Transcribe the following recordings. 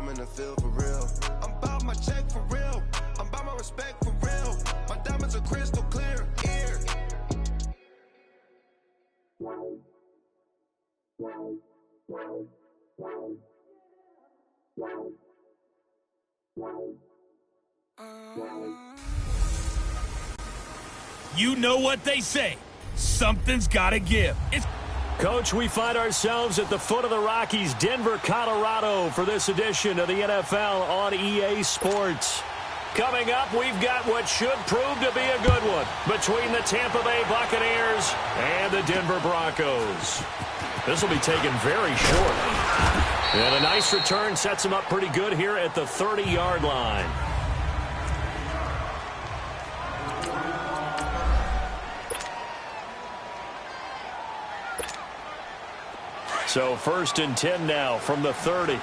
I'm in the field for real. I'm about my check for real. I'm about my respect for real. My diamonds are crystal clear. Here. You know what they say. Something's got to give. Coach, we find ourselves at the foot of the Rockies, Denver, Colorado, for this edition of the NFL on EA Sports. Coming up, we've got what should prove to be a good one between the Tampa Bay Buccaneers and the Denver Broncos. This will be taken very short. And a nice return sets him up pretty good here at the 30-yard line. So 1st and 10 now from the 30. On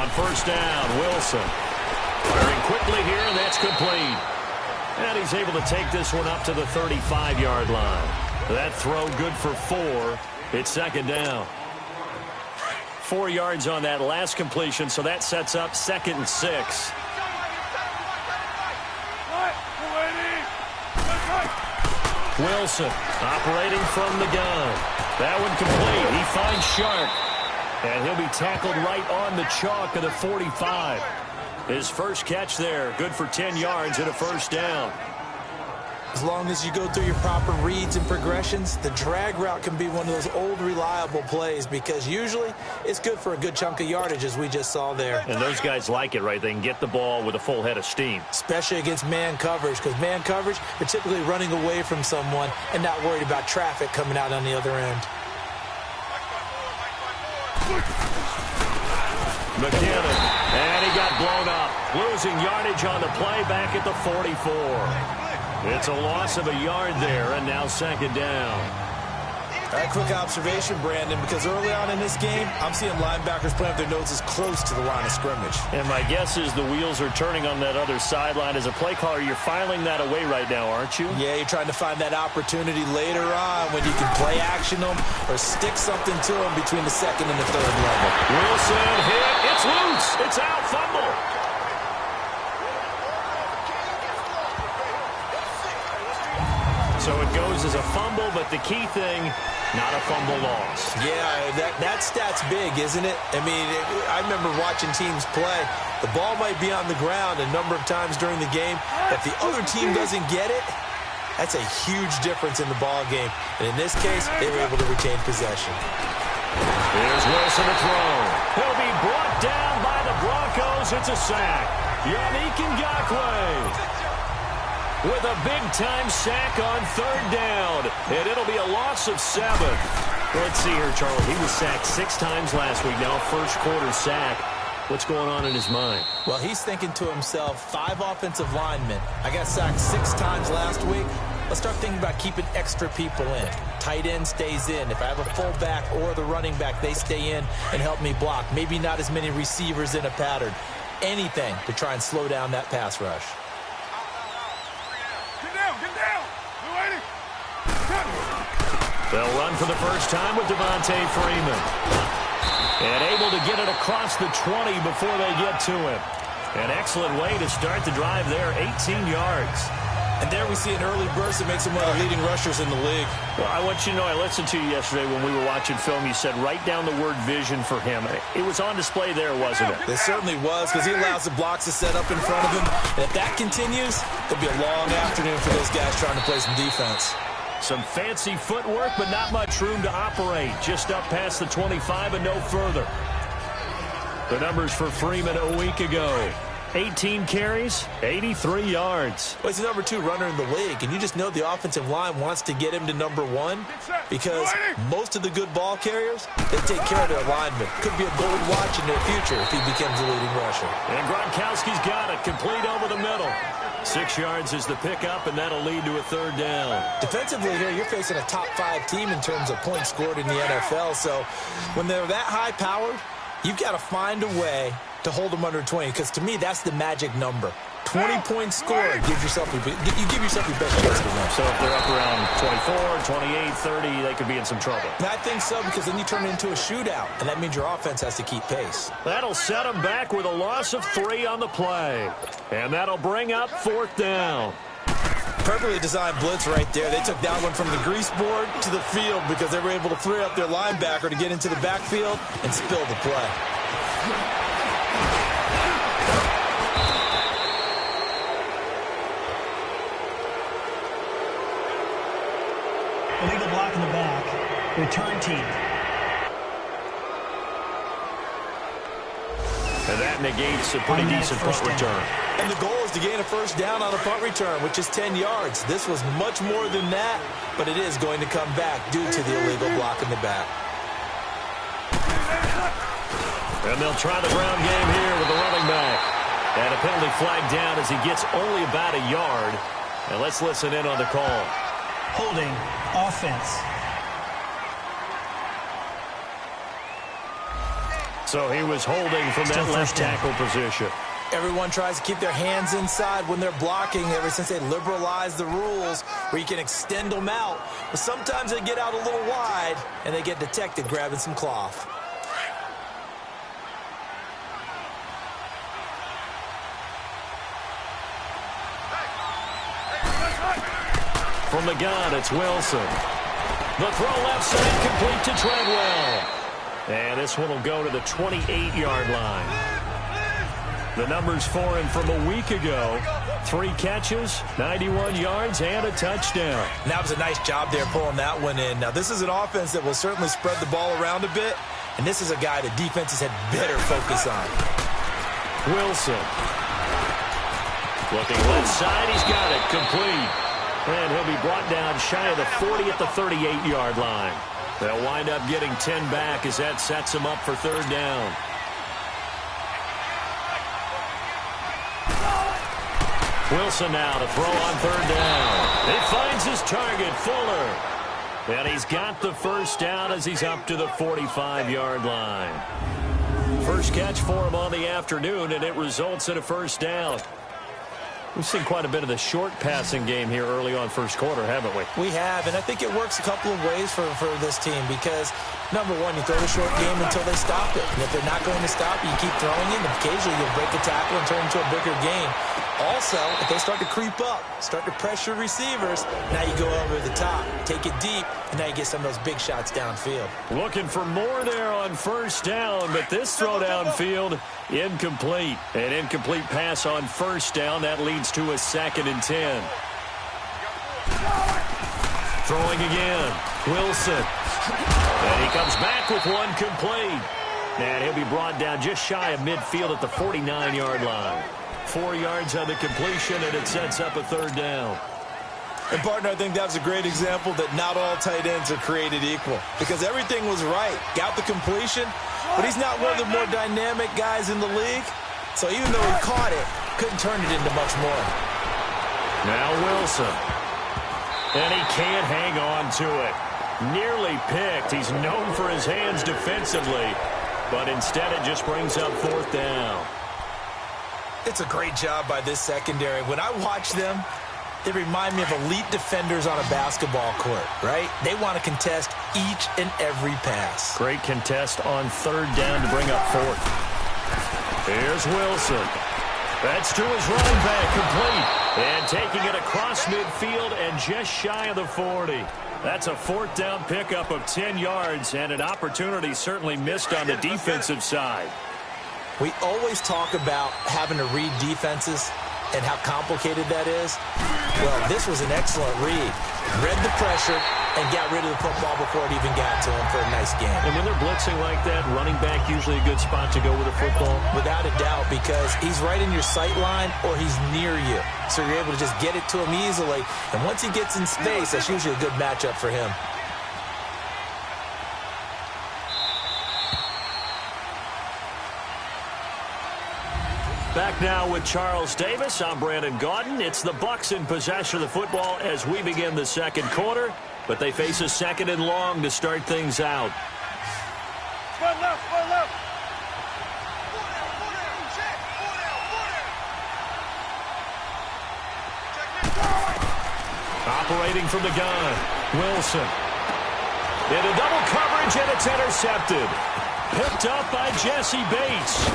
1st down, Wilson. Firing quickly here, and that's complete. And he's able to take this one up to the 35-yard line. That throw good for 4. It's 2nd down. 4 yards on that last completion, so that sets up 2nd and 6. Wilson operating from the gun. That one complete. He finds Sharp. And he'll be tackled right on the chalk of the 45. His first catch there, good for 10 yards and a 1st down. As long as you go through your proper reads and progressions, the drag route can be one of those old reliable plays because usually it's good for a good chunk of yardage as we just saw there. And those guys like it, right? They can get the ball with a full head of steam. Especially against man coverage because man coverage, they're typically running away from someone and not worried about traffic coming out on the other end. McKinnon, and he got blown up. Losing yardage on the play back at the 44. It's a loss of a yard there, and now 2nd down. All right, quick observation, Brandon, because early on in this game, I'm seeing linebackers playing with their noses close to the line of scrimmage. And my guess is the wheels are turning on that other sideline. As a play caller, you're filing that away right now, aren't you? Yeah, you're trying to find that opportunity later on when you can play action them or stick something to them between the 2nd and the 3rd level. Wilson hit. It's loose. It's out. Fumble. So it goes as a fumble, but the key thing, not a fumble loss. Yeah, that stat's big, isn't it? I mean, I remember watching teams play. The ball might be on the ground a number of times during the game. If the other team doesn't get it, that's a huge difference in the ball game. And in this case, they were able to retain possession. Here's Wilson to throw. He'll be brought down by the Broncos. It's a sack. Yannick Ngakoue with a big-time sack on 3rd down. And it'll be a loss of 7. Let's see here, Charles. He was sacked 6 times last week. Now first quarter sack. What's going on in his mind? Well, he's thinking to himself, 5 offensive linemen. I got sacked 6 times last week. Let's start thinking about keeping extra people in. Tight end stays in. If I have a fullback or the running back, they stay in and help me block. Maybe not as many receivers in a pattern. Anything to try and slow down that pass rush. They'll run for the first time with Devontae Freeman. And able to get it across the 20 before they get to him. An excellent way to start the drive there, 18 yards. And there we see an early burst that makes him one of the leading rushers in the league. Well, I want you to know, I listened to you yesterday when we were watching film. You said write down the word vision for him. It was on display there, wasn't it? It certainly was, because he allows the blocks to set up in front of him. And if that continues, it'll be a long afternoon for those guys trying to play some defense. Some fancy footwork, but not much room to operate. Just up past the 25 and no further. The numbers for Freeman a week ago. 18 carries, 83 yards. Well, he's the number 2 runner in the league, and you just know the offensive line wants to get him to number 1 because most of the good ball carriers, they take care of their linemen. Could be a gold watch in their future if he becomes a leading rusher. And Gronkowski's got it, complete over the middle. 6 yards is the pickup, and that'll lead to a 3rd down. Defensively here, you're facing a top 5 team in terms of points scored in the NFL, so when they're that high-powered, you've got to find a way to hold them under 20, because to me, that's the magic number. 20-point score, you give yourself your best chance to win. So if they're up around 24, 28, 30, they could be in some trouble. And I think so, because then you turn it into a shootout, and that means your offense has to keep pace. That'll set them back with a loss of 3 on the play. And that'll bring up 4th down. Perfectly designed blitz right there. They took that one from the grease board to the field because they were able to free up their linebacker to get into the backfield and spill the play. Illegal block in the back. Return team. And that negates a pretty decent punt return. And the goal is to gain a first down on a punt return, which is 10 yards. This was much more than that, but it is going to come back due to the illegal block in the back. And they'll try the ground game here with the running back. And a penalty flag down as he gets only about a yard. And let's listen in on the call. Holding offense. So he was holding from that left tackle position. Everyone tries to keep their hands inside when they're blocking ever since they liberalized the rules where you can extend them out. But sometimes they get out a little wide and they get detected grabbing some cloth. From the gun, it's Wilson. The throw left side complete to Treadwell. And this one will go to the 28-yard line. The numbers for him from a week ago. 3 catches, 91 yards, and a touchdown. And that was a nice job there pulling that one in. Now, this is an offense that will certainly spread the ball around a bit. And this is a guy that defenses had better focus on. Wilson. Looking left side, he's got it. Complete. And he'll be brought down shy of the 40 at the 38-yard line. They'll wind up getting 10 back as that sets them up for 3rd down. Wilson now to throw on 3rd down. He finds his target, Fuller. And he's got the first down as he's up to the 45-yard line. First catch for him on the afternoon, and it results in a first down. We've seen quite a bit of the short passing game here early on first quarter, haven't we? We have, and I think it works a couple of ways for this team because, number one, you throw the short game until they stop it. And if they're not going to stop it, you keep throwing it, and occasionally you'll break a tackle and turn it into a bigger game. Also, if they start to creep up, start to pressure receivers, now you go over the top, take it deep, and now you get some of those big shots downfield. Looking for more there on first down, but this throw downfield, incomplete. An incomplete pass on first down. That leads to a 2nd and 10. Throwing again. Wilson. And he comes back with one complete. And he'll be brought down just shy of midfield at the 49-yard line. 4 yards on the completion, and it sets up a 3rd down. And, partner, I think that's a great example that not all tight ends are created equal because everything was right. Got the completion, but he's not one of the more dynamic guys in the league. So even though he caught it, couldn't turn it into much more. Now Wilson. And he can't hang on to it. Nearly picked. He's known for his hands defensively, but instead it just brings up 4th down. It's a great job by this secondary. When I watch them, they remind me of elite defenders on a basketball court, right? They want to contest each and every pass. Great contest on 3rd down to bring up 4th. Here's Wilson. That's to his running back, complete. And taking it across midfield and just shy of the 40. That's a 4th down pickup of 10 yards and an opportunity certainly missed on the defensive side. We always talk about having to read defenses and how complicated that is. Well, this was an excellent read. Read the pressure and got rid of the football before it even got to him for a nice game. And when they're blitzing like that, running back usually a good spot to go with the football? Without a doubt, because he's right in your sight line or he's near you. So you're able to just get it to him easily. And once he gets in space, that's usually a good matchup for him. Back now with Charles Davis. I'm Brandon Gaudin. It's the Bucs in possession of the football as we begin the 2nd quarter, but they face a 2nd and long to start things out. Operating from the gun, Wilson. Into double coverage, and it's intercepted. Picked up by Jesse Bates.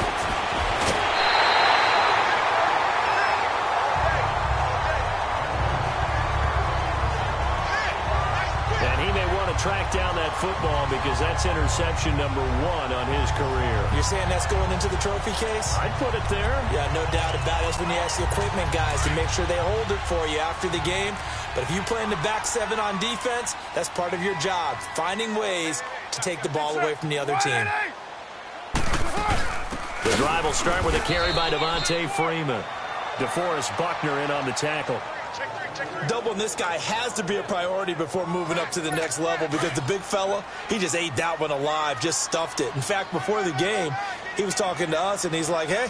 And he may want to track down that football because that's interception number 1 on his career. You're saying that's going into the trophy case? I'd put it there. Yeah, no doubt about it. That's when you ask the equipment guys to make sure they hold it for you after the game. But if you play in the back 7 on defense, that's part of your job, finding ways to take the ball away from the other team. The drive will start with a carry by Devontae Freeman. DeForest Buckner in on the tackle. Doubling this guy has to be a priority before moving up to the next level because the big fella, he just ate that one alive, just stuffed it. In fact, before the game, he was talking to us, and he's like, hey,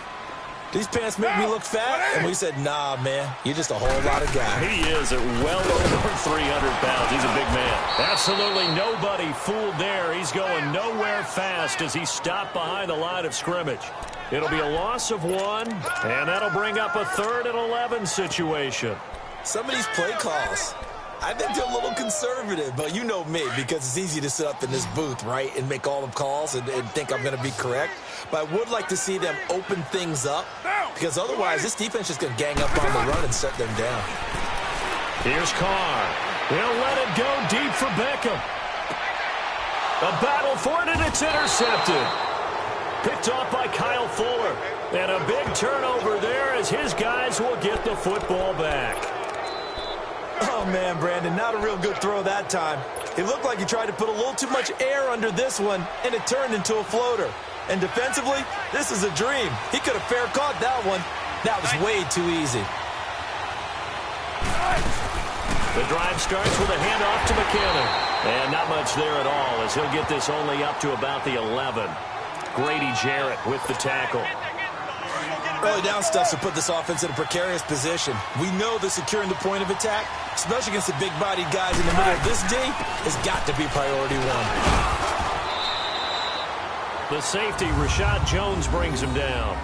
these pants make me look fat? And we said, nah, man, you're just a whole lot of guy. He is at well over 300 pounds. He's a big man. Absolutely nobody fooled there. He's going nowhere fast as he stopped behind the line of scrimmage. It'll be a loss of 1, and that'll bring up a 3rd and 11 situation. Some of these play calls, I think they're a little conservative, but you know me, because it's easy to sit up in this booth, right, and make all the calls and think I'm going to be correct. But I would like to see them open things up, because otherwise this defense is going to gang up on the run and set them down. Here's Carr. He'll let it go deep for Beckham. A battle for it, and it's intercepted. Picked off by Kyle Fuller. And a big turnover there as his guys will get the football back. Oh, man, Brandon, not a real good throw that time. It looked like he tried to put a little too much air under this one, and it turned into a floater. And defensively, this is a dream. He could have fair caught that one. That was way too easy. The drive starts with a handoff to McKinnon. And not much there at all as he'll get this only up to about the 11. Grady Jarrett with the tackle. Early down stuff to put this offense in a precarious position. We know that securing the point of attack, especially against the big-bodied guys in the middle of this D, has got to be priority 1. The safety, Rashad Jones, brings him down.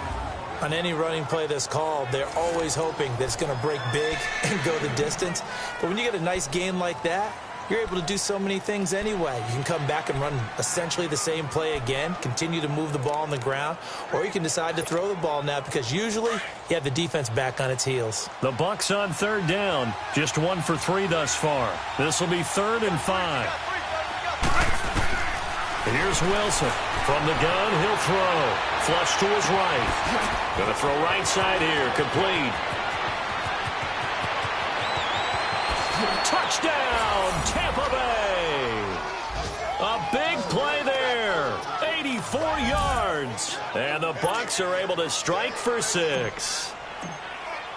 On any running play that's called, they're always hoping that it's going to break big and go the distance. But when you get a nice gain like that, you're able to do so many things anyway. You can come back and run essentially the same play again, continue to move the ball on the ground, or you can decide to throw the ball now because usually you have the defense back on its heels. The Bucs on 3rd down, just 1 for 3 thus far. This will be 3rd and 5. Here's Wilson. From the gun, he'll throw. Flush to his right. Going to throw right side here, complete. Touchdown, Tampa Bay. A big play there. 84 yards. And the Bucs are able to strike for 6.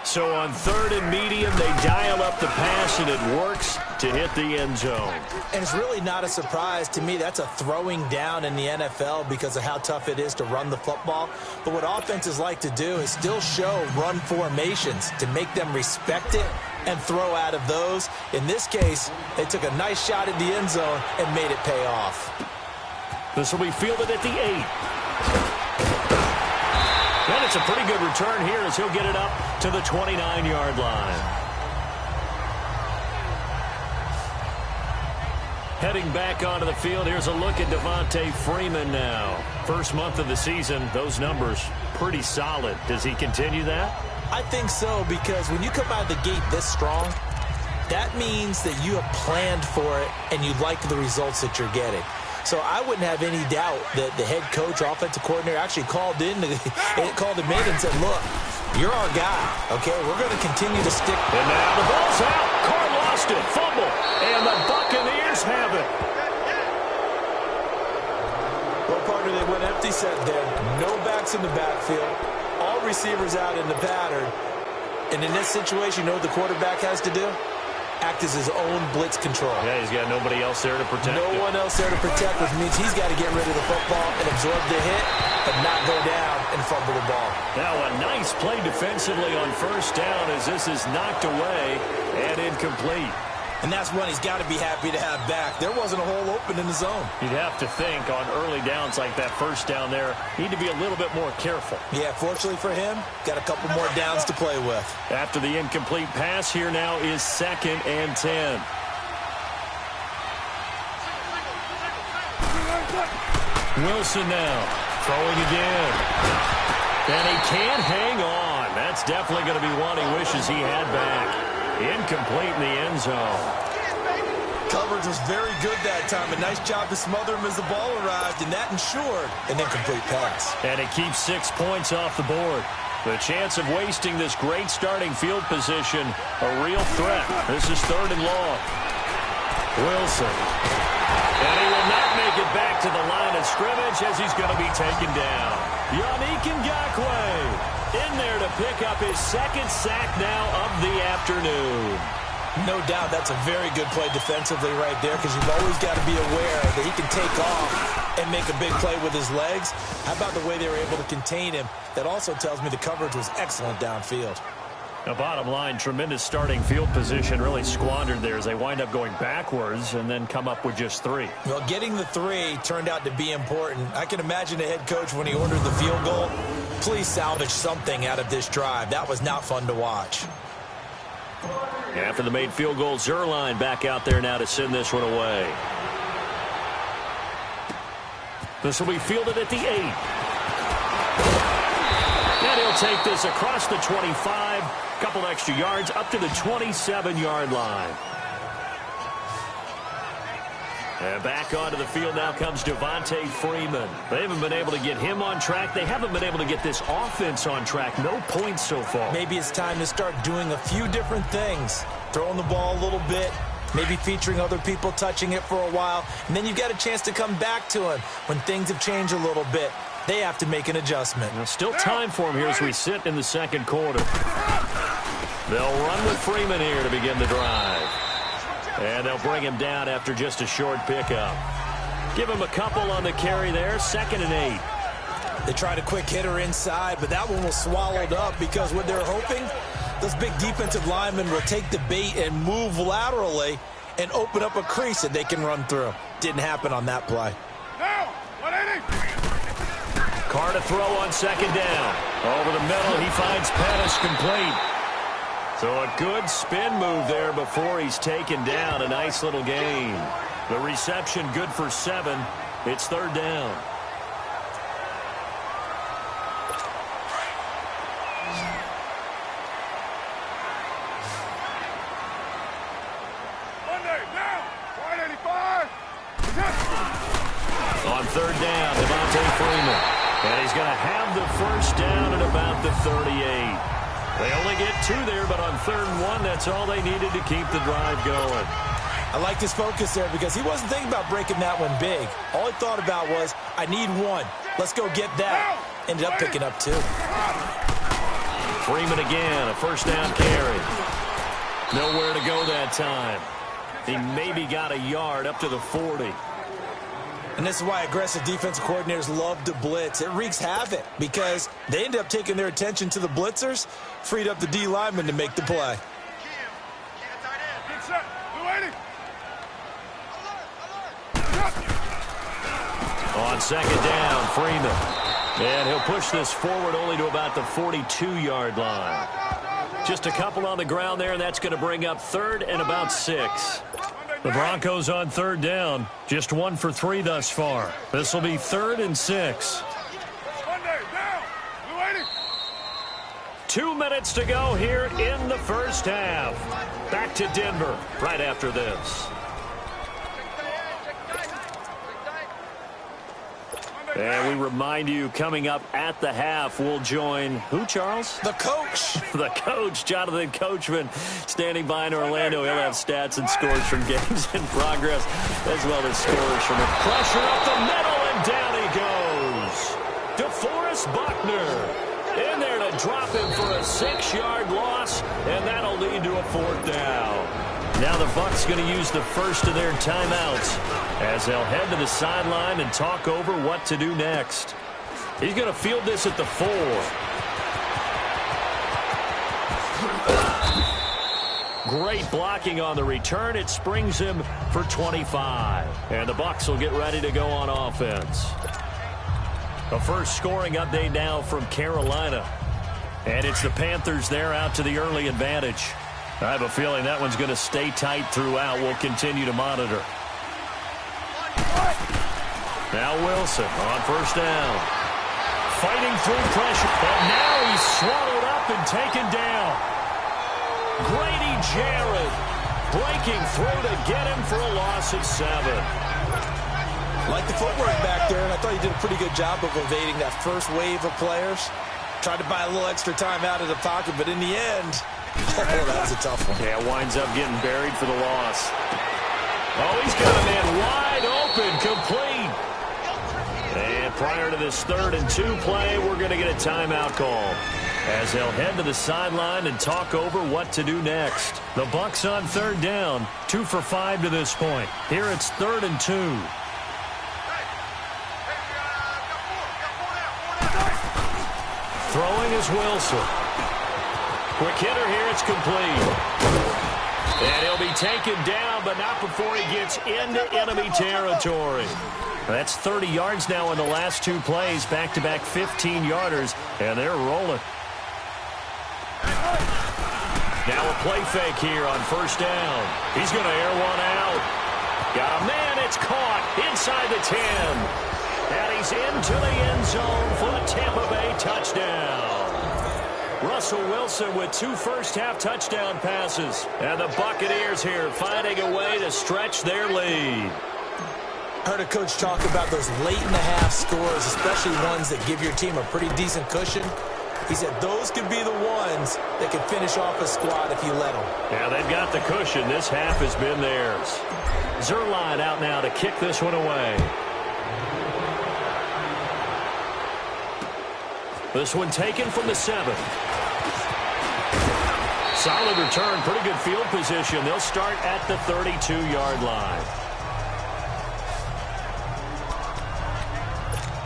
So on 3rd and medium, they dial up the pass, and it works to hit the end zone. And it's really not a surprise to me. That's a throwing down in the NFL because of how tough it is to run the football. But what offenses like to do is still show run formations to make them respect it and throw out of those. In this case, they took a nice shot at the end zone and made it pay off. This will be fielded at the 8. And it's a pretty good return here as he'll get it up to the 29-yard line. Heading back onto the field, here's a look at Devontae Freeman now. First month of the season, those numbers pretty solid. Does he continue that? I think so, because when you come out of the gate this strong, that means that you have planned for it and you like the results that you're getting. So I wouldn't have any doubt that the head coach, offensive coordinator, actually called him in and said, look, you're our guy, okay? We're going to continue to stick. And now the ball's out. Carr lost it. Fumble. And the Buccaneers have it. Well, partner, they went empty set there. No backs in the backfield. All receivers out in the pattern. And in this situation, you know what the quarterback has to do? Act as his own blitz control. Yeah, he's got nobody else there to protect No one else there to protect, which means he's got to get rid of the football and absorb the hit, but not go down and fumble the ball. Now a nice play defensively on 1st down as this is knocked away and incomplete. And that's one he's got to be happy to have back. There wasn't a hole open in the zone. You'd have to think on early downs like that first down there, need to be a little bit more careful. Yeah, fortunately for him, got a couple more downs to play with. After the incomplete pass, here now is 2nd and 10. Wilson now, throwing again. And he can't hang on. That's definitely going to be one he wishes he had back. Incomplete in the end zone. Coverage was very good that time. A nice job to smother him as the ball arrived, and that ensured an incomplete pass. And it keeps 6 points off the board. The chance of wasting this great starting field position, a real threat. This is 3rd and long. Wilson. And he will not make it back to the line of scrimmage as he's going to be taken down. Yannick Ngakoue in there to pick up his 2nd sack now of the afternoon. No doubt that's a very good play defensively right there, because you've always got to be aware that he can take off and make a big play with his legs. How about the way they were able to contain him? That also tells me the coverage was excellent downfield. Now, bottom line, tremendous starting field position really squandered there as they wind up going backwards and then come up with just 3. Well, getting the 3 turned out to be important. I can imagine the head coach when he ordered the field goal. Please salvage something out of this drive. That was not fun to watch. After the made field goal, Zerline back out there now to send this one away. This will be fielded at the 8. And he'll take this across the 25. Couple extra yards up to the 27-yard line. And back onto the field now comes Devontae Freeman. They haven't been able to get him on track. They haven't been able to get this offense on track. No points so far. Maybe it's time to start doing a few different things. Throwing the ball a little bit, maybe featuring other people touching it for a while, and then you've got a chance to come back to him when things have changed a little bit. They have to make an adjustment. Now, still time for him here as we sit in the 2nd quarter. They'll run with Freeman here to begin the drive. And they'll bring him down after just a short pickup. Give him a couple on the carry there. 2nd and 8. They tried a quick hitter inside, but that one was swallowed up because what they're hoping, those big defensive linemen will take the bait and move laterally and open up a crease that they can run through. Didn't happen on that play. Carr to throw on 2nd down. Over the middle, he finds Pettis complete. So a good spin move there before he's taken down. A nice little gain. The reception good for 7. It's 3rd down. On 3rd down, Devontae Freeman. And he's going to have the first down at about the 38. They only get 2 there, but on 3rd and 1, that's all they needed to keep the drive going. I like his focus there because he wasn't thinking about breaking that one big. All he thought about was, I need 1. Let's go get that. Ended up picking up 2. Freeman again, a first down carry. Nowhere to go that time. He maybe got a yard up to the 40. And this is why aggressive defensive coordinators love to blitz. It wreaks havoc because they end up taking their attention to the blitzers, freed up the D lineman to make the play. On 2nd down, Freeman. And he'll push this forward only to about the 42-yard line. Just a couple on the ground there, and that's going to bring up 3rd and about 6. The Broncos on 3rd down. Just 1 for 3 thus far. This will be 3rd and 6. 2 minutes to go here in the first half. Back to Denver right after this. And we remind you, coming up at the half, we'll join who, Charles? The coach. The coach, Jonathan Coachman, standing by in Orlando. He'll have stats and scores from games in progress, as well as scores from it. Pressure up the middle, and down he goes. DeForest Buckner in there to drop him for a 6-yard loss, and that'll lead to a 4th down. Now the Bucs going to use the first of their timeouts as they'll head to the sideline and talk over what to do next. He's going to field this at the 4. Great blocking on the return. It springs him for 25. And the Bucs will get ready to go on offense. A first scoring update now from Carolina. And it's the Panthers there out to the early advantage. I have a feeling that one's going to stay tight throughout. We'll continue to monitor. Now Wilson on first down. Fighting through pressure. And now he's swallowed up and taken down. Grady Jarrett breaking through to get him for a loss of 7. Like the footwork back there, and I thought he did a pretty good job of evading that first wave of players. Tried to buy a little extra time out of the pocket, but in the end, oh, that was a tough one. Yeah, winds up getting buried for the loss. Oh, he's got a man wide open, complete. And prior to this 3rd and 2 play, we're going to get a timeout call as they'll head to the sideline and talk over what to do next. The Bucs on 3rd down, 2 for 5 to this point. Here it's 3rd and 2. Throwing is Wilson. Quick hitter here, it's complete. And he'll be taken down, but not before he gets into enemy territory. That's 30 yards now in the last 2 plays, back-to-back 15-yarders, and they're rolling. Now a play fake here on first down. He's going to air one out. Got a man, it's caught inside the 10. And he's into the end zone for the Tampa Bay touchdown. Russell Wilson with 2 first-half touchdown passes. And the Buccaneers here finding a way to stretch their lead. I heard a coach talk about those late-in-the-half scores, especially ones that give your team a pretty decent cushion. He said those could be the ones that could finish off a squad if you let them. Yeah, they've got the cushion. This half has been theirs. Zerline out now to kick this one away. This one taken from the 7. Solid return, pretty good field position. They'll start at the 32-yard line.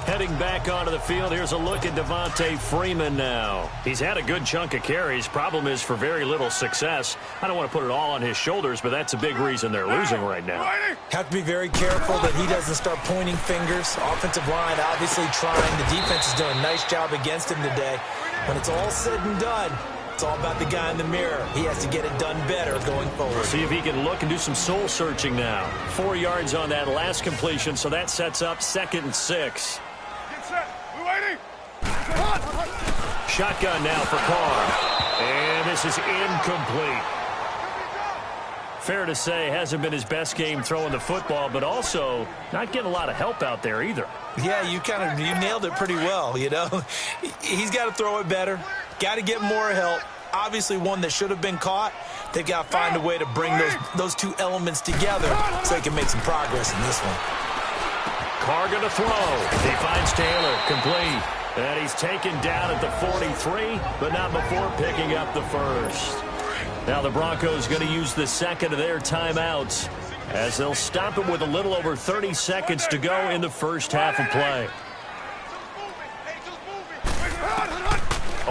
Heading back onto the field, here's a look at Devontae Freeman now. He's had a good chunk of carries. Problem is for very little success. I don't want to put it all on his shoulders, but that's a big reason they're losing right now. Have to be very careful that he doesn't start pointing fingers. Offensive line obviously trying. The defense is doing a nice job against him today. When it's all said and done, it's all about the guy in the mirror. He has to get it done better going forward. See if he can look and do some soul searching now. 4 yards on that last completion, so that sets up 2nd and 6. Shotgun now for Carr. And this is incomplete. Fair to say, hasn't been his best game throwing the football, but also not getting a lot of help out there either. Yeah, you nailed it pretty well, you know. He's got to throw it better. Got to get more help. Obviously one that should have been caught. They've got to find a way to bring those 2 elements together so they can make some progress in this one. Carr going to throw. He finds Taylor, complete. And he's taken down at the 43, but not before picking up the 1st. Now the Broncos going to use the 2nd of their timeouts as they'll stop it with a little over 30 seconds to go in the first half of play.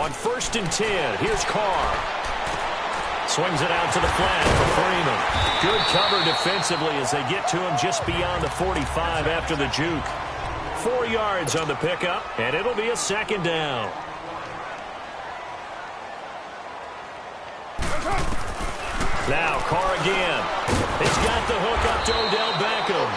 On 1st and 10, here's Carr. Swings it out to the flat for Freeman. Good cover defensively as they get to him just beyond the 45 after the juke. 4 yards on the pickup, and it'll be a 2nd down. Now Carr again. He's got the hook up to Odell Beckham.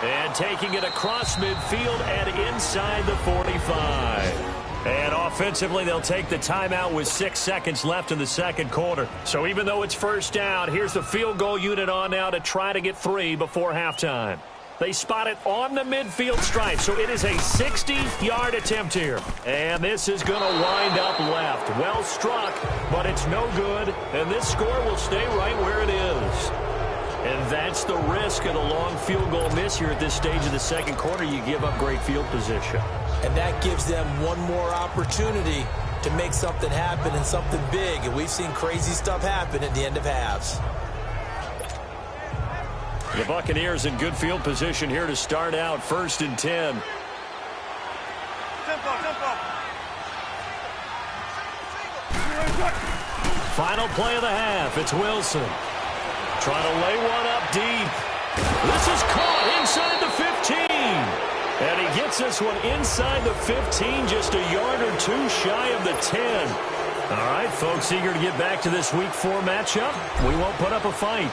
And taking it across midfield and inside the 45. And offensively, they'll take the timeout with 6 seconds left in the 2nd quarter. So even though it's 1st down, here's the field goal unit on now to try to get 3 before halftime. They spot it on the midfield stripe, so it is a 60-yard attempt here. And this is going to wind up left. Well struck, but it's no good, and this score will stay right where it is. And that's the risk of the long field goal miss here at this stage of the 2nd quarter. You give up great field position. And that gives them one more opportunity to make something happen and something big. And we've seen crazy stuff happen at the end of halves. The Buccaneers in good field position here to start out 1st and 10. Final play of the half. It's Wilson. Trying to lay one up deep. This is caught inside the 15. And he gets this one inside the 15, just a yard or two shy of the 10. All right, folks, eager to get back to this Week 4 matchup. We won't put up a fight.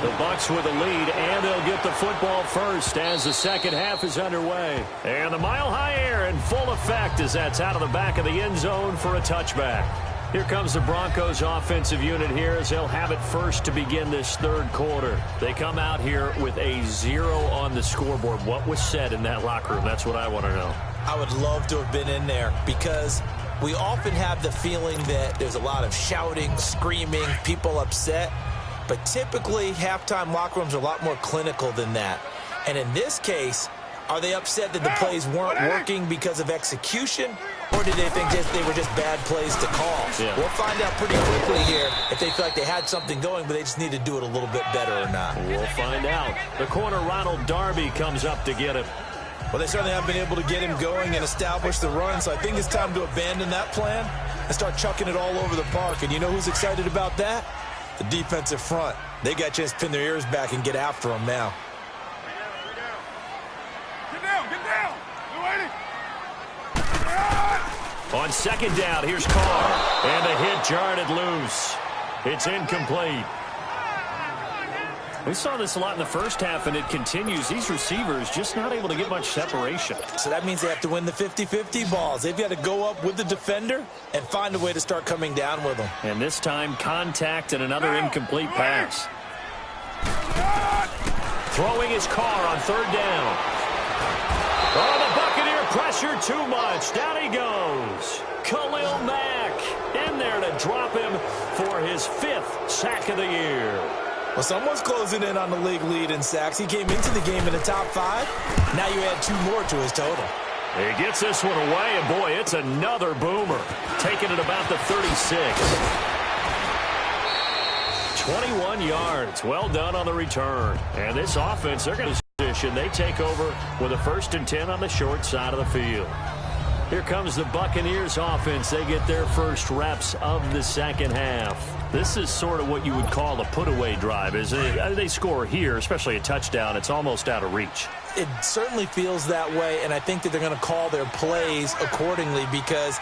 The Bucs with a lead, and they'll get the football first as the second half is underway. And the mile-high air in full effect as that's out of the back of the end zone for a touchback. Here comes the Broncos offensive unit here as they'll have it first to begin this third quarter. They come out here with a 0 on the scoreboard. What was said in that locker room? That's what I want to know. I would love to have been in there because we often have the feeling that there's a lot of shouting, screaming, people upset. But typically, halftime locker rooms are a lot more clinical than that. And in this case, are they upset that the plays weren't working because of execution? Or did they think they were just bad plays to call? Yeah. We'll find out pretty quickly here if they feel like they had something going, but they just need to do it a little bit better or not. We'll find out. The corner, Ronald Darby, comes up to get it. Well, they certainly have been able to get him going and establish the run, so I think it's time to abandon that plan and start chucking it all over the park. And you know who's excited about that? The defensive front. They got a chance to pin their ears back and get after him now. Get down. You're waiting. On second down, here's Carr. And the hit jarred it loose. It's incomplete. We saw this a lot in the first half, and it continues. These receivers just not able to get much separation. So that means they have to win the 50-50 balls. They've got to go up with the defender and find a way to start coming down with them. And this time, contact and another incomplete pass. Throwing his Carr on third down. Oh, the Buccaneer pressure too much. Down he goes. Khalil Mack in there to drop him for his 5th sack of the year. Well, someone's closing in on the league lead in sacks. He came into the game in the top 5. Now you add 2 more to his total. He gets this one away, and boy, it's another boomer. Taking it about the 36. 21 yards. Well done on the return. And this offense, they're going to position. They take over with a 1st and 10 on the short side of the field. Here comes the Buccaneers offense. They get their first reps of the second half. This is sort of what you would call a put-away drive. They score here, especially a touchdown, it's almost out of reach. It certainly feels that way, and I think that they're going to call their plays accordingly because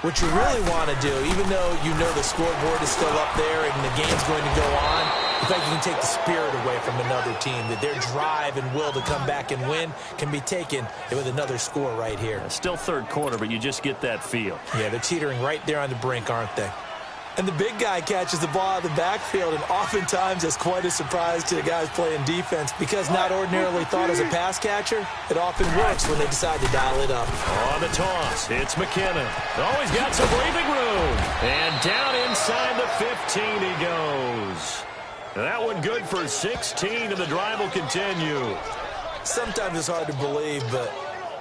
what you really want to do, even though you know the scoreboard is still up there and the game's going to go on, in fact, you can take the spirit away from another team, that their drive and will to come back and win can be taken with another score right here. Still third quarter, but you just get that feel. Yeah, they're teetering right there on the brink, aren't they? And the big guy catches the ball out of the backfield, and oftentimes it's quite a surprise to the guys playing defense because not ordinarily thought as a pass catcher, it often works when they decide to dial it up. On the toss, it's McKinnon. Oh, he's got some breathing room. And down inside the 15 he goes. That one good for 16, and the drive will continue. Sometimes it's hard to believe, but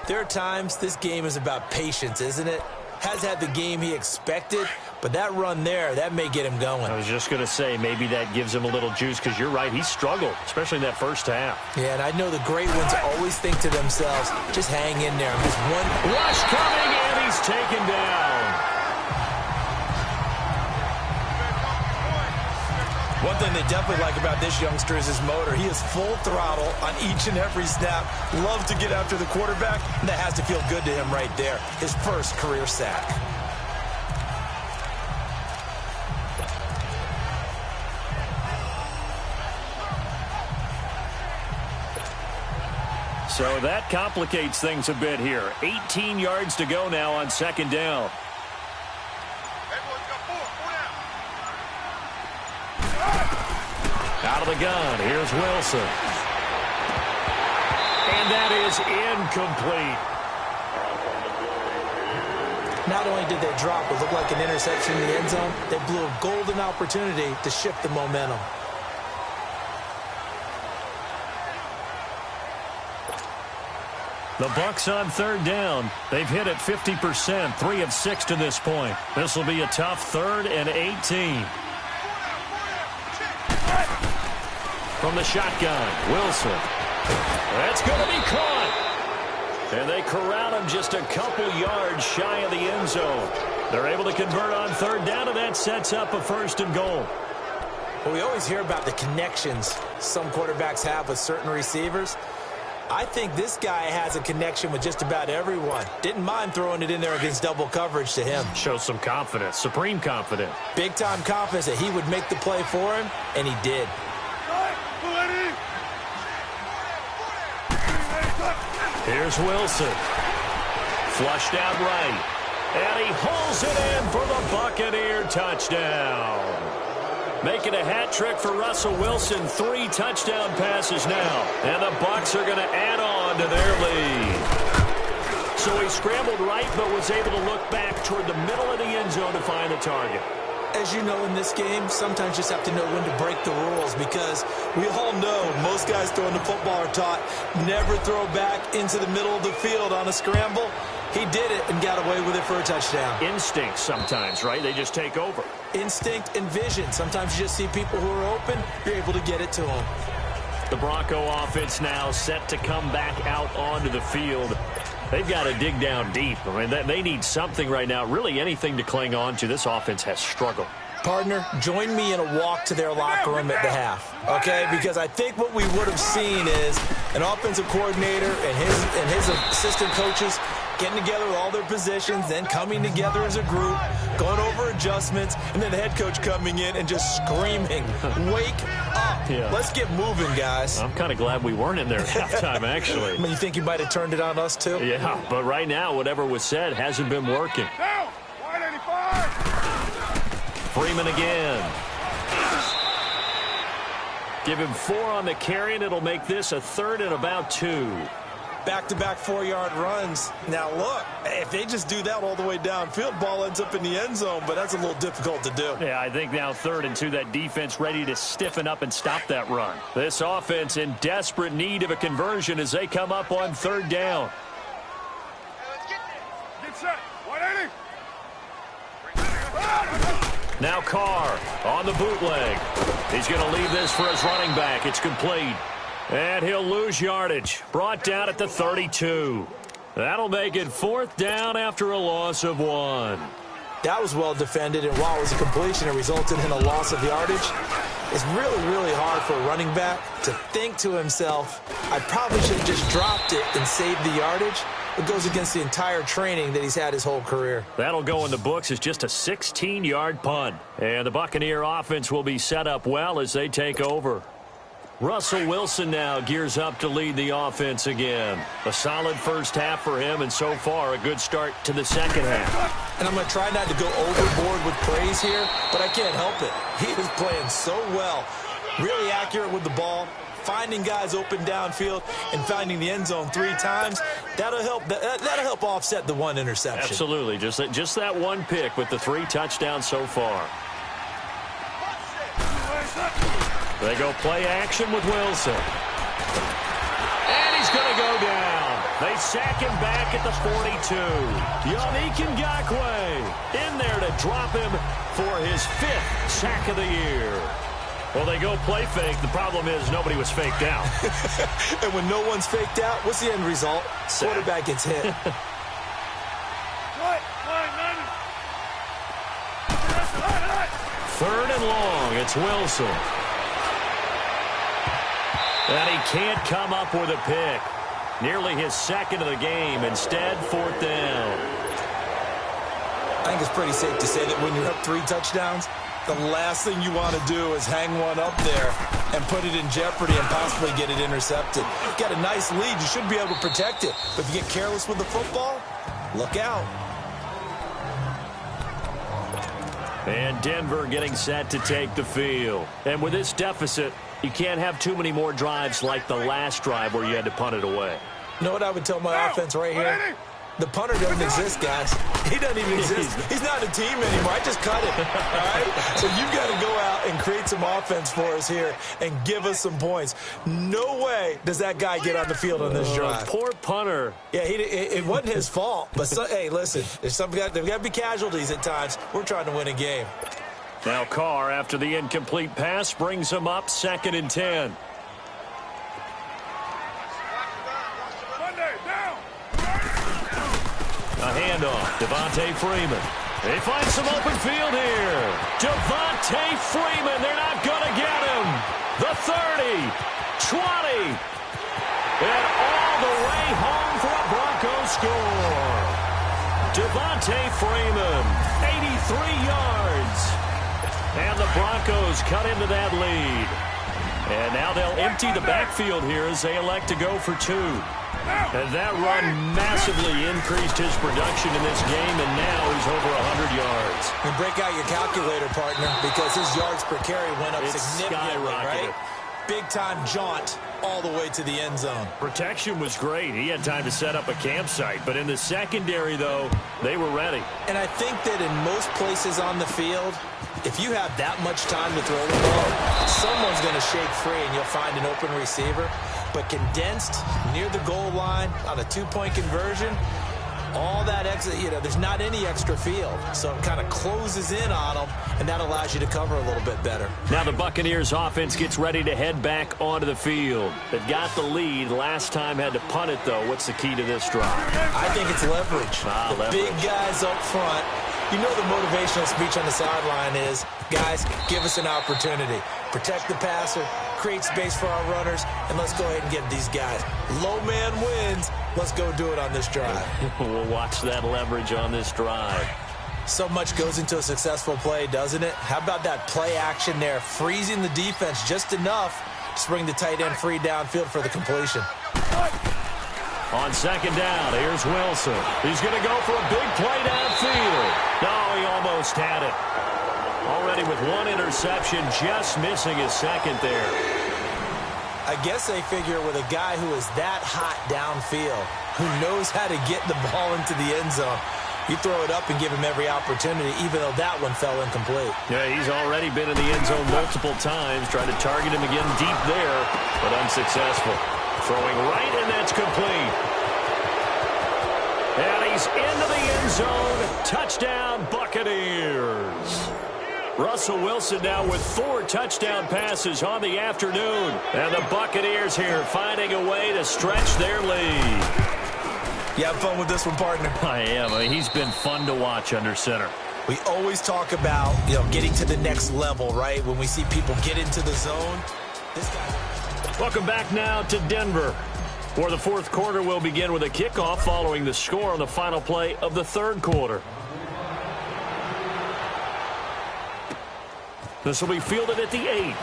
there are times this game is about patience, isn't it? Has had the game he expected, but that run there, that may get him going. I was just going to say, maybe that gives him a little juice, because you're right, he struggled, especially in that first half. Yeah, and I know the great ones always think to themselves, just hang in there. There's one rush coming, and he's taken down. One thing they definitely like about this youngster is his motor. He is full throttle on each and every snap. Loves to get after the quarterback, and that has to feel good to him right there. His first career sack. So that complicates things a bit here. 18 yards to go now on second down. Out of the gun, here's Wilson. And that is incomplete. Not only did they drop what looked like an interception in the end zone, they blew a golden opportunity to shift the momentum. The Bucs on third down. They've hit it 50%, 3 of 6 to this point. This will be a tough 3rd and 18. From the shotgun, Wilson. That's going to be caught. And they corral him just a couple yards shy of the end zone. They're able to convert on third down, and that sets up a 1st and goal. Well, we always hear about the connections some quarterbacks have with certain receivers. I think this guy has a connection with just about everyone. Didn't mind throwing it in there against double coverage to him. Shows some confidence, supreme confidence. Big-time confidence that he would make the play for him, and he did. Here's Wilson. Flushed out right. And he hauls it in for the Buccaneer touchdown. Making a hat trick for Russell Wilson. 3 touchdown passes now. And the Bucs are going to add on to their lead. So he scrambled right but was able to look back toward the middle of the end zone to find the target. As you know, in this game, sometimes you just have to know when to break the rules, because we all know most guys throwing the football are taught never throw back into the middle of the field on a scramble. He did it and got away with it for a touchdown. Instinct sometimes, right? They just take over. Instinct and vision. Sometimes you just see people who are open, you're able to get it to them. The Bronco offense now set to come back out onto the field. They've got to dig down deep. I mean, they need something right now, really anything to cling on to. This offense has struggled. Partner, join me in a walk to their locker room at the half, okay? Because I think what we would have seen is an offensive coordinator and his assistant coaches getting together with all their positions, then coming together as a group, going over adjustments, and then the head coach coming in and just screaming, wake up. Yeah. Let's get moving, guys. I'm kind of glad we weren't in there at halftime, actually. I mean, you think you might have turned it on us, too? Yeah, but right now, whatever was said hasn't been working. Down! 185! Freeman again. Give him 4 on the carry, and it'll make this a 3rd and about 2. Back-to-back 4-yard runs. Now, look, if they just do that all the way downfield, ball ends up in the end zone, but that's a little difficult to do. Yeah, I think now 3rd and 2, that defense ready to stiffen up and stop that run. This offense in desperate need of a conversion as they come up on 3rd down. Get set! 180! Now Carr on the bootleg. He's going to leave this for his running back. It's complete. And he'll lose yardage. Brought down at the 32. That'll make it 4th down after a loss of 1. That was well defended, and while it was a completion, it resulted in a loss of yardage. It's really, really hard for a running back to think to himself, I probably should have just dropped it and saved the yardage. It goes against the entire training that he's had his whole career. That'll go in the books as just a 16-yard punt. And the Buccaneer offense will be set up well as they take over. Russell Wilson now gears up to lead the offense again. A solid first half for him, and so far a good start to the second half. And I'm going to try not to go overboard with praise here, but I can't help it. He is playing so well. Really accurate with the ball, finding guys open downfield, and finding the end zone 3 times. That'll help offset the 1 interception. Absolutely. Just that 1 pick with the 3 touchdowns so far. They go play action with Wilson. And he's going to go down. They sack him back at the 42. Yannick Ngakoue in there to drop him for his 5th sack of the year. Well, they go play fake. The problem is nobody was faked out. And when no one's faked out, what's the end result? Sack. Quarterback gets hit. 3rd and long. It's Wilson. And he can't come up with a pick. Nearly his 2nd of the game. Instead, 4th down. I think it's pretty safe to say that when you're up 3 touchdowns, the last thing you want to do is hang one up there and put it in jeopardy and possibly get it intercepted. You've got a nice lead. You should be able to protect it. But if you get careless with the football, look out. And Denver getting set to take the field. And with this deficit, you can't have too many more drives like the last drive where you had to punt it away. You know what I would tell my offense right here? The punter doesn't exist, guys. He doesn't even exist. He's not a team anymore. I just cut him, all right? So you've got to go out and create some offense for us here and give us some points. No way does that guy get on the field on this drive. Poor punter. Yeah, it wasn't his fault. But, hey, listen, there's got to be casualties at times. We're trying to win a game. Now Carr, after the incomplete pass, brings him up 2nd and 10. A handoff, Devontae Freeman. They find some open field here. Devontae Freeman, they're not going to get him. The 30, 20, and all the way home for a Broncos score. Devontae Freeman, 83 yards. And the Broncos cut into that lead. And now they'll empty the backfield here as they elect to go for 2. And that run massively increased his production in this game, and now he's over 100 yards. And break out your calculator, partner, because his yards per carry went up significantly, right? Big-time jaunt all the way to the end zone. Protection was great. He had time to set up a campsite. But in the secondary, though, they were ready. And I think that in most places on the field, if you have that much time to throw the ball, someone's going to shake free and you'll find an open receiver. But condensed near the goal line on a 2-point conversion, all that extra, there's not any extra field. So it kind of closes in on them, and that allows you to cover a little bit better. Now the Buccaneers offense gets ready to head back onto the field. They've got the lead. Last time had to punt it, though. What's the key to this drive? I think it's leverage. The big guys up front. You know the motivational speech on the sideline is, guys, give us an opportunity. Protect the passer, create space for our runners, and let's go ahead and get these guys. Low man wins. Let's go do it on this drive. We'll watch that leverage on this drive. So much goes into a successful play, doesn't it? How about that play action there, freezing the defense just enough to bring the tight end free downfield for the completion. On second down, here's Wilson. He's going to go for a big play downfield. No, he almost had it. Already with 1 interception, just missing his second there. I guess they figure with a guy who is that hot downfield, who knows how to get the ball into the end zone, you throw it up and give him every opportunity, even though that one fell incomplete. Yeah, he's already been in the end zone multiple times, trying to target him again deep there, but unsuccessful. Throwing right, and that's complete. And he's into the end zone. Touchdown, Buccaneers. Russell Wilson now with 4 touchdown passes on the afternoon. And the Buccaneers here finding a way to stretch their lead. You have fun with this one, partner? I am. He's been fun to watch under center. We always talk about, getting to the next level, right? When we see people get into the zone. This guy. Welcome back now to Denver. For the fourth quarter, we'll begin with a kickoff following the score on the final play of the third quarter. This will be fielded at the 8.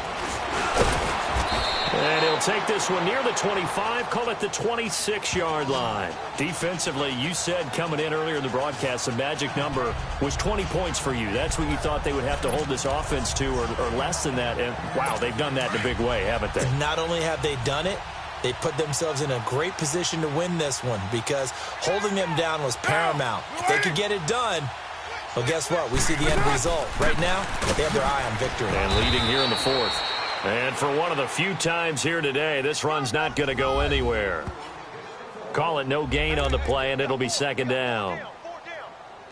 And he'll take this one near the 25, call it the 26-yard line. Defensively, you said coming in earlier in the broadcast, the magic number was 20 points for you. That's what you thought they would have to hold this offense to, or less than that. And, wow, they've done that in a big way, haven't they? Not only have they done it, they put themselves in a great position to win this one because holding them down was paramount. If they could get it done, well, guess what? We see the end result. Right now, they have their eye on victory. And leading here in the fourth. And for one of the few times here today, this run's not going to go anywhere. Call it no gain on the play, and it'll be second down.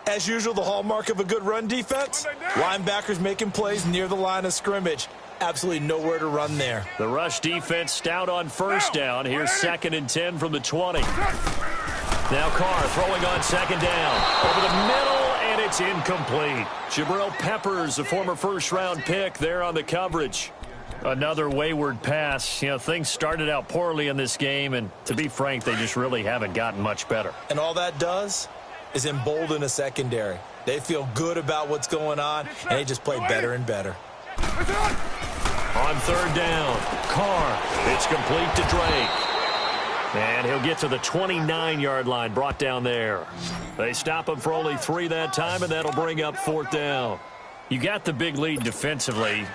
As usual, the hallmark of a good run defense, linebackers making plays near the line of scrimmage. Absolutely nowhere to run there. The rush defense stout on first down. Here's 2nd and 10 from the 20. Now Carr throwing on second down. Over the middle, and it's incomplete. Jabril Peppers, a former first-round pick, there on the coverage. Another wayward pass. Things started out poorly in this game, and to be frank, they just really haven't gotten much better. And all that does is embolden a secondary. They feel good about what's going on, and they just play better and better. On third down, Carr. It's complete to Drake. And he'll get to the 29-yard line, brought down there. They stop him for only 3 that time, and that'll bring up 4th down. You got the big lead defensively.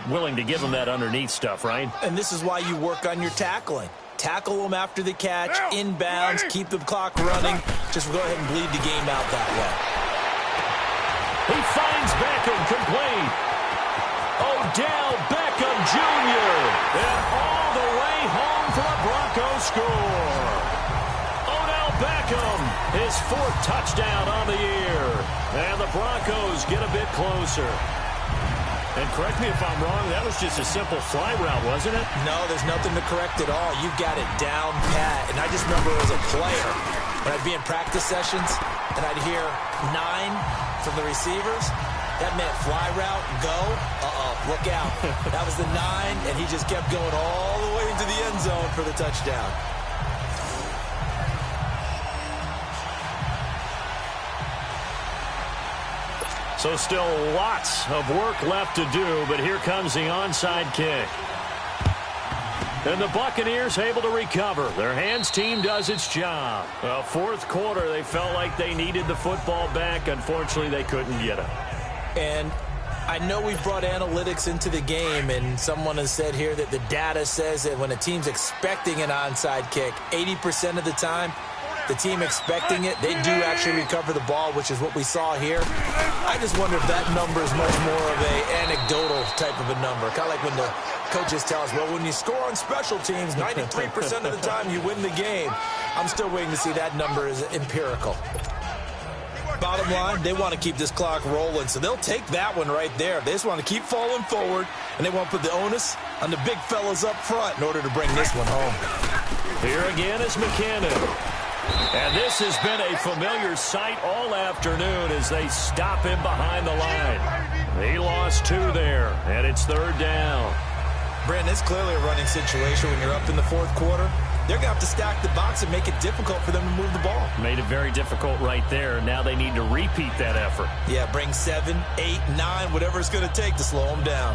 Willing to give them that underneath stuff, right? And this is why you work on your tackling. Tackle them after the catch, inbounds, keep the clock running. Just go ahead and bleed the game out that way. He finds Beckham complete. Odell Beckham Jr. And all the way home for a Broncos score. Odell Beckham, his 4th touchdown on the year. And the Broncos get a bit closer. And correct me if I'm wrong, that was just a simple fly route, wasn't it? No, there's nothing to correct at all. You've got it down pat. And I just remember as a player, when I'd be in practice sessions, and I'd hear 9 from the receivers, that meant fly route, go, look out. That was the 9, and he just kept going all the way into the end zone for the touchdown. So still lots of work left to do, but here comes the onside kick. And the Buccaneers able to recover. Their hands team does its job. Fourth quarter, they felt like they needed the football back. Unfortunately, they couldn't get it. And I know we've brought analytics into the game, and someone has said here that the data says that when a team's expecting an onside kick, 80% of the time, the team expecting it, they do actually recover the ball, which is what we saw here. I just wonder if that number is much more of an anecdotal type of a number. Kind of like when the coaches tell us, well, when you score on special teams, 93% of the time you win the game. I'm still waiting to see that number is empirical. Bottom line, they want to keep this clock rolling, so they'll take that one right there. They just want to keep falling forward, and they want to put the onus on the big fellas up front in order to bring this one home. Here again is McKinnon. And this has been a familiar sight all afternoon as they stop him behind the line. He lost 2 there, and it's third down. Brandon, it's clearly a running situation when you're up in the fourth quarter. They're going to have to stack the box and make it difficult for them to move the ball. Made it very difficult right there. Now they need to repeat that effort. Yeah, bring 7, 8, 9, whatever it's going to take to slow them down.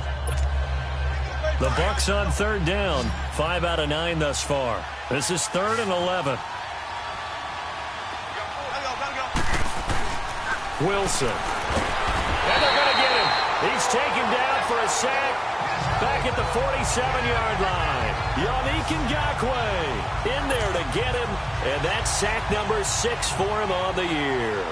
The Bucs on third down. 5 out of 9 thus far. This is 3rd and 11. Wilson. And they're going to get him. He's taken down for a sack back at the 47-yard line. Yannick Ngakoue in there to get him, and that's sack number 6 for him on the year.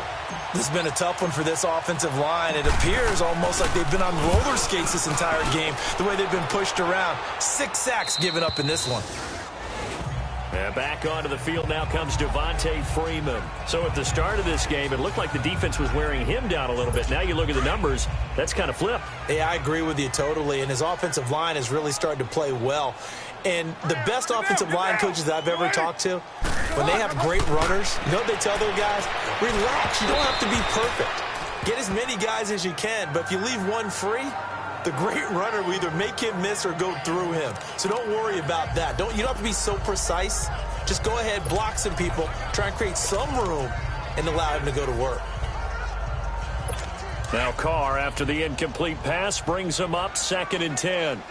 This has been a tough one for this offensive line. It appears almost like they've been on roller skates this entire game, the way they've been pushed around. 6 sacks given up in this one. And back onto the field now comes Devontae Freeman. So at the start of this game, it looked like the defense was wearing him down a little bit. Now you look at the numbers, that's kind of flipped. Yeah, I agree with you totally, and his offensive line has really started to play well. And the best offensive line coaches I've ever talked to, when they have great runners, you know what they tell their guys? Relax, you don't have to be perfect. Get as many guys as you can, but if you leave one free, the great runner will either make him miss or go through him. So don't worry about that. You don't have to be so precise. Just go ahead, block some people, try and create some room, and allow him to go to work. Now Carr, after the incomplete pass, brings him up 2nd and 10.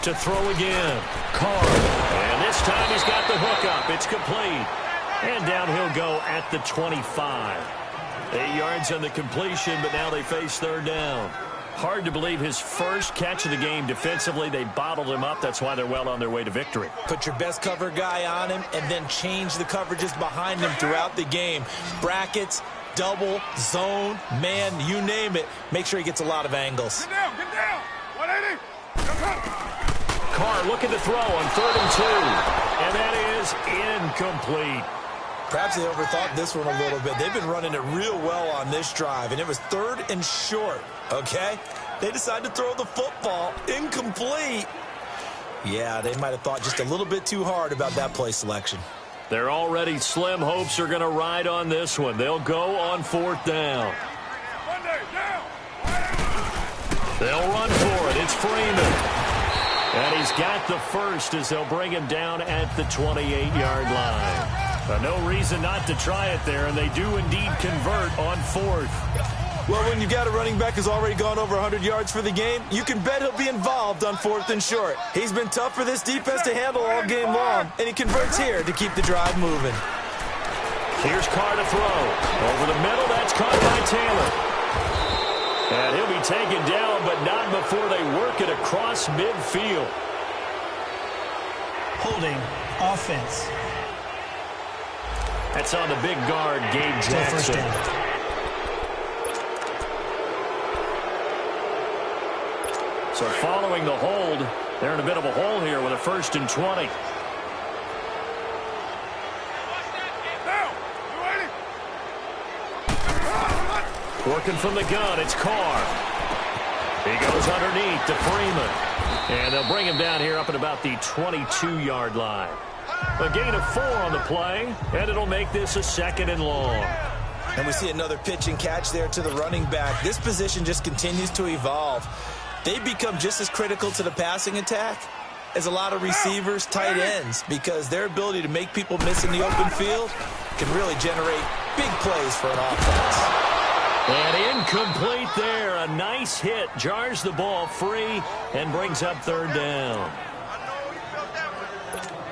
To throw again. Carr. And this time he's got the hook up. It's complete. And down he'll go at the 25. 8 yards on the completion, but now they face third down. Hard to believe his first catch of the game defensively. They bottled him up. That's why they're well on their way to victory. Put your best cover guy on him and then change the coverages behind him throughout the game. Brackets, double, zone, man, you name it. Make sure he gets a lot of angles. Get down. 180. Carr looking to throw on 3rd and 2. And that is incomplete. Perhaps they overthought this one a little bit. They've been running it real well on this drive, and it was 3rd and short, okay? They decided to throw the football incomplete. Yeah, they might have thought just a little bit too hard about that play selection. Their already slim hopes are going to ride on this one. They'll go on 4th down. They'll run for it. It's Freeman. And he's got the first as they'll bring him down at the 28-yard line. No reason not to try it there, and they do indeed convert on 4th. Well, when you've got a running back who's already gone over 100 yards for the game, you can bet he'll be involved on 4th and short. He's been tough for this defense to handle all game long, and he converts here to keep the drive moving. Here's Carr to throw. Over the middle, that's caught by Taylor. And he'll be taken down, but not before they work it across midfield. Holding offense. That's on the big guard, Gabe Jackson. So following the hold, they're in a bit of a hole here with a 1st and 20. Working from the gun, it's Carr. He goes underneath to Freeman. And they'll bring him down here up at about the 22-yard line. A gain of 4 on the play, and it'll make this a 2nd and long. And we see another pitch and catch there to the running back. This position just continues to evolve. They become just as critical to the passing attack as a lot of receivers, tight ends, because their ability to make people miss in the open field can really generate big plays for an offense. And incomplete there. A nice hit. Jars the ball free and brings up 3rd down.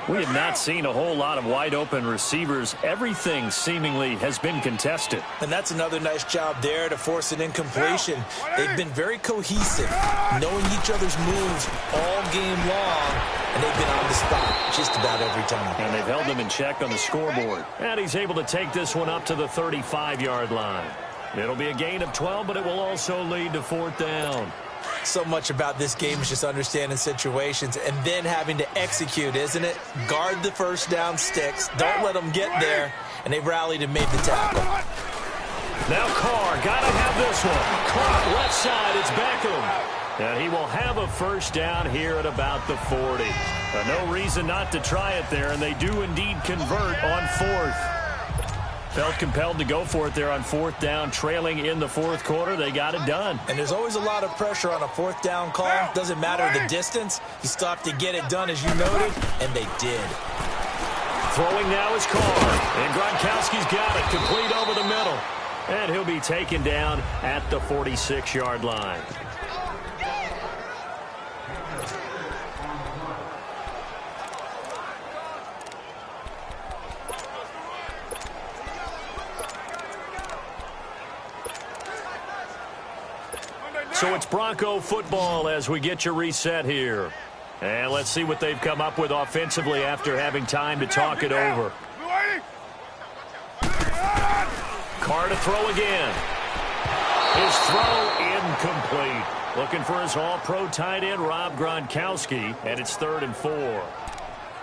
We have not seen a whole lot of wide-open receivers. Everything seemingly has been contested. And that's another nice job there to force an incompletion. They've been very cohesive, knowing each other's moves all game long, and they've been on the spot just about every time. And they've held them in check on the scoreboard. And he's able to take this one up to the 35-yard line. It'll be a gain of 12, but it will also lead to 4th down. So much about this game is just understanding situations and then having to execute, isn't it? Guard the first down sticks. Don't let them get there. And they rallied and made the tackle. Now Carr, got to have this one. Caught left side, it's Beckham. And he will have a first down here at about the 40. No reason not to try it there, and they do indeed convert on 4th. Felt compelled to go for it there on 4th down, trailing in the 4th quarter. They got it done. And there's always a lot of pressure on a 4th down call. Doesn't matter the distance. You still have to get it done, as you noted, and they did. Throwing now is Carr. And Gronkowski's got it, complete over the middle. And he'll be taken down at the 46-yard line. So it's Bronco football as we get you reset here. And let's see what they've come up with offensively after having time to talk it over. Carr to throw again. His throw incomplete. Looking for his all-pro tight end, Rob Gronkowski, and it's 3rd and 4.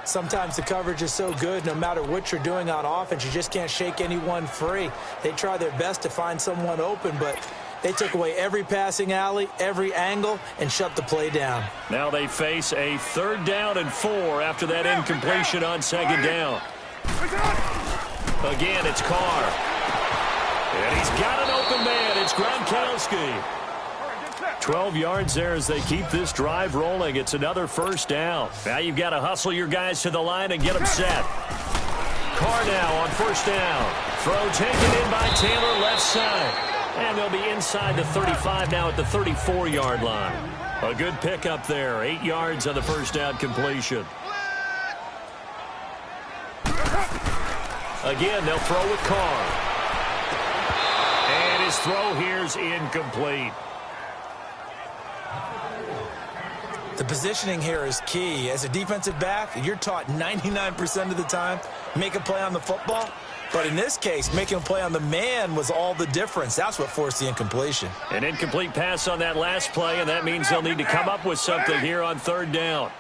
Sometimes the coverage is so good, no matter what you're doing on offense, you just can't shake anyone free. They try their best to find someone open, but they took away every passing alley, every angle, and shut the play down. Now they face a 3rd down and 4 after that incompletion on 2nd down. Again, it's Carr. And he's got an open man. It's Gronkowski. 12 yards there as they keep this drive rolling. It's another first down. Now you've got to hustle your guys to the line and get them set. Carr now on first down. Throw taken in by Taylor left side. And they'll be inside the 35 now at the 34-yard line. A good pickup there. 8 yards on the first down completion. Again, they'll throw with Carr. And his throw here's incomplete. The positioning here is key. As a defensive back, you're taught 99% of the time, make a play on the football. But in this case, making a play on the man was all the difference. That's what forced the incompletion. An incomplete pass on that last play, and that means they'll need to come up with something here on 3rd down.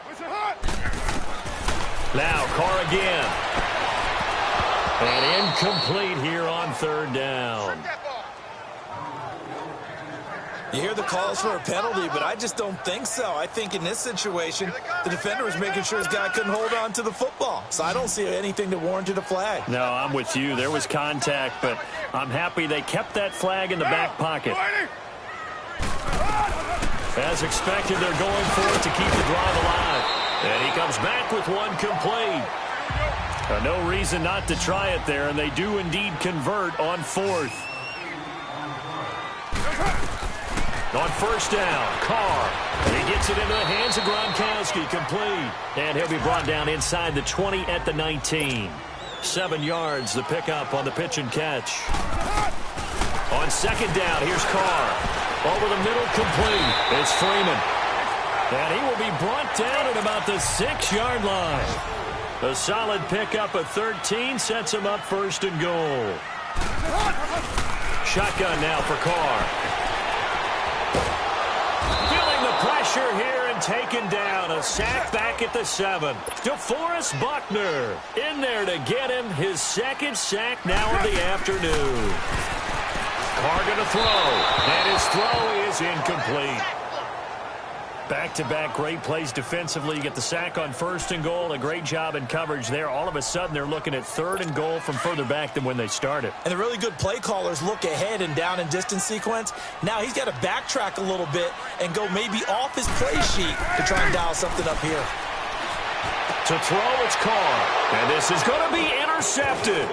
Now, Carr again. And incomplete here on 3rd down. You hear the calls for a penalty, but I just don't think so. I think in this situation, the defender was making sure his guy couldn't hold on to the football. So I don't see anything that warranted a flag. No, I'm with you. There was contact, but I'm happy they kept that flag in the back pocket. As expected, they're going for it to keep the drive alive. And he comes back with one complete. No reason not to try it there, and they do indeed convert on 4th. On first down, Carr. He gets it into the hands of Gronkowski, complete. And he'll be brought down inside the 20 at the 19. 7 yards, the pickup on the pitch and catch. On 2nd down, here's Carr. Over the middle, complete. It's Freeman. And he will be brought down at about the 6-yard line. A solid pickup of 13 sets him up 1st and goal. Shotgun now for Carr. Pressure here and taken down. A sack back at the 7. DeForest Buckner in there to get him his 2nd sack now of the afternoon. Carr going to throw. And his throw is incomplete. Back-to-back great plays defensively. You get the sack on 1st and goal. A great job in coverage there. All of a sudden, they're looking at 3rd and goal from further back than when they started. And the really good play callers look ahead and down and distance sequence. Now he's got to backtrack a little bit and go maybe off his play sheet to try and dial something up here. To throw, it's caught. And this is going to be intercepted.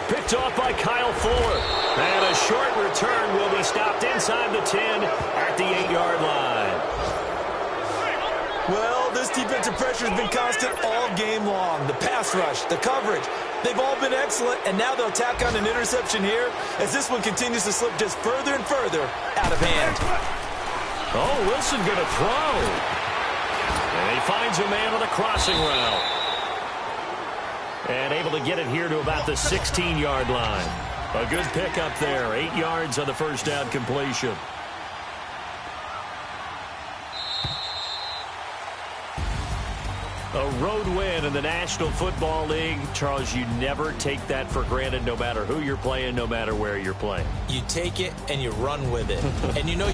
Picked off by Kyle Fuller. And a short return will be stopped inside the 10 at the 8-yard line. Well, this defensive pressure has been constant all game long. The pass rush, the coverage, they've all been excellent, and now they'll tack on an interception here as this one continues to slip just further and further out of hand. Oh, Wilson going to throw. And he finds a man on the crossing route. And able to get it here to about the 16-yard line. A good pickup there. 8 yards on the first down completion. A road win in the National Football League. Charles, you never take that for granted no matter who you're playing, no matter where you're playing. You take it and you run with it. And you know